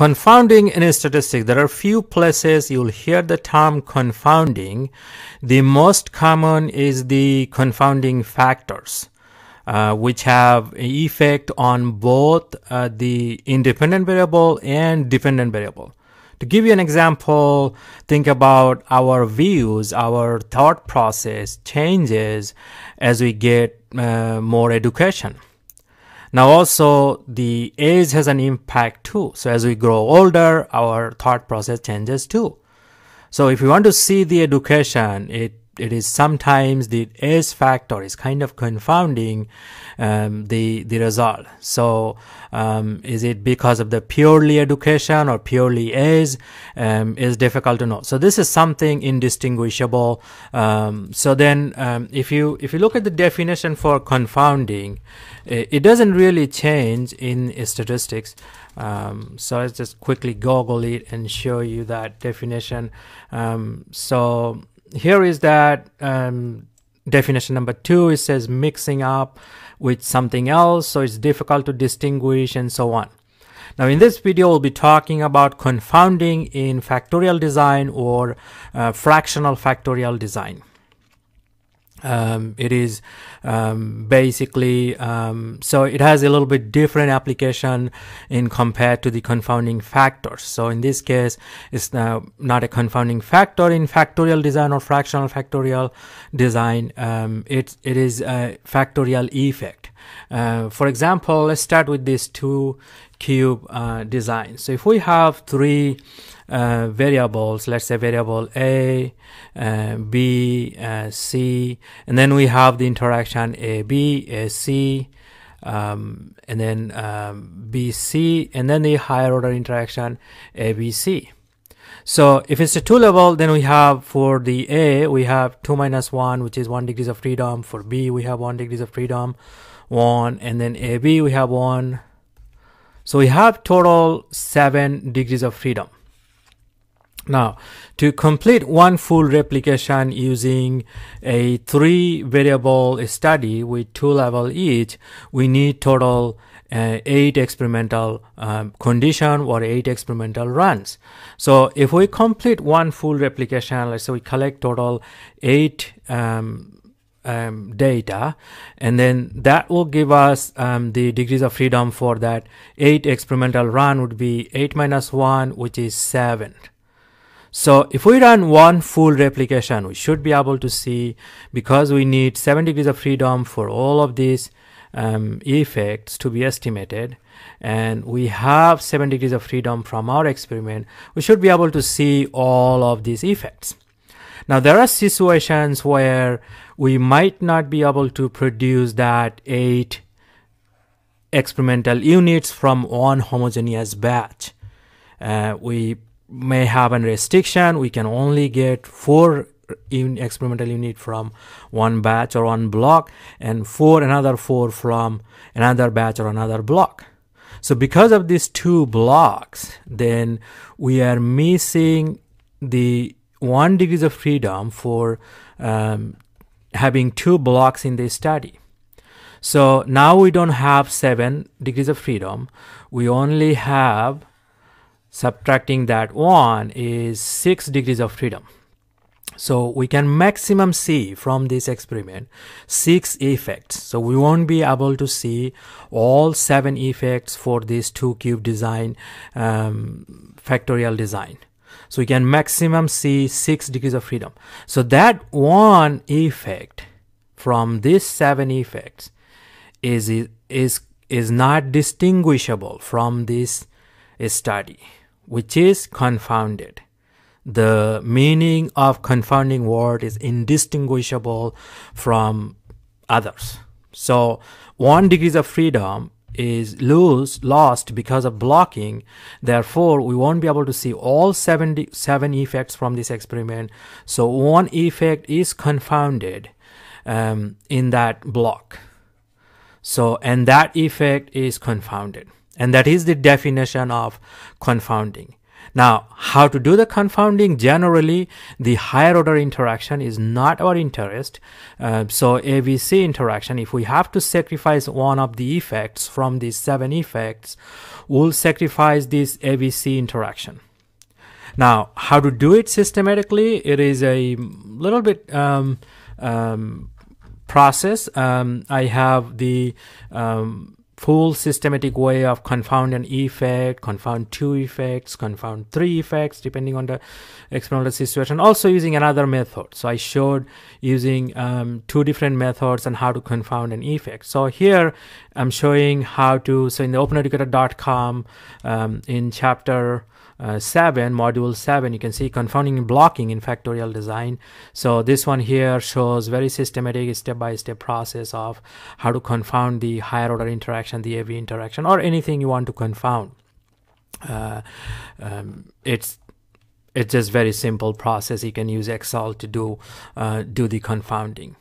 Confounding in statistics, there are few places you'll hear the term confounding. The most common is the confounding factors, which have an effect on both the independent variable and dependent variable. To give you an example, think about our views, our thought process changes as we get more education. Now also the age has an impact too. So as we grow older, our thought process changes too. So if you want to see the education, it is sometimes the age factor is kind of confounding the result. So is it because of the purely education or purely age is difficult to know. So this is something indistinguishable. So then if you look at the definition for confounding, it doesn't really change in statistics. So let's just quickly Google it and show you that definition. So here is that definition number 2. It says mixing up with something else, so it's difficult to distinguish and so on. Now in this video we'll be talking about confounding in factorial design or fractional factorial design. It is basically so it has a little bit different application in compared to the confounding factors. So in this case it's not a confounding factor in factorial design or fractional factorial design. It is a factorial effect. For example, let's start with this 2 cube design. So if we have 3 variables, let's say variable A, B, C, and then we have the interaction AB, AC, and then BC, and then the higher order interaction ABC. So if it's a 2 level, then we have for the A, we have 2 minus 1, which is 1 degrees of freedom. For B, we have 1 degrees of freedom, 1, and then AB, we have 1. So we have total 7 degrees of freedom. Now, to complete one full replication using a 3 variable study with 2 levels each, we need total 8 experimental condition or 8 experimental runs. So if we complete one full replication, let's say we collect total 8 data, and then that will give us the degrees of freedom for that 8 experimental run would be 8 minus 1, which is 7. So if we run one full replication, we should be able to see, because we need 7 degrees of freedom for all of these effects to be estimated, and we have 7 degrees of freedom from our experiment, we should be able to see all of these effects. Now there are situations where we might not be able to produce that 8 experimental units from one homogeneous batch. We may have a restriction. We can only get 4 experimental unit from one batch or one block, and another 4 from another batch or another block. So because of these 2 blocks, then we are missing the 1 degrees of freedom for having 2 blocks in the study. So now we don't have 7 degrees of freedom. We only have, subtracting that 1 is 6 degrees of freedom. So we can maximum see from this experiment 6 effects. So we won't be able to see all 7 effects for this 2 cube design, factorial design. So we can maximum see 6 degrees of freedom. So that 1 effect from these 7 effects is not distinguishable from this study, which is confounded. The meaning of confounding word is indistinguishable from others. So 1 degrees of freedom is lost because of blocking. Therefore, we won't be able to see all 7 effects from this experiment. So 1 effect is confounded in that block. So, and that effect is confounded. And that is the definition of confounding. Now, how to do the confounding? Generally, the higher order interaction is not our interest. So ABC interaction, if we have to sacrifice one of the effects from these 7 effects, we'll sacrifice this ABC interaction. Now, how to do it systematically? It is a little bit process. I have the full systematic way of confound an effect, confound 2 effects, confound 3 effects, depending on the experimental situation. Also using another method. So I showed using 2 different methods and how to confound an effect. So here I'm showing how to, so in the openeducator.com, in chapter 7, module 7, you can see confounding and blocking in factorial design. So this one here shows very systematic step-by-step process of how to confound the higher order interaction, the AV interaction, or anything you want to confound. It's just very simple process. You can use Excel to do the confounding.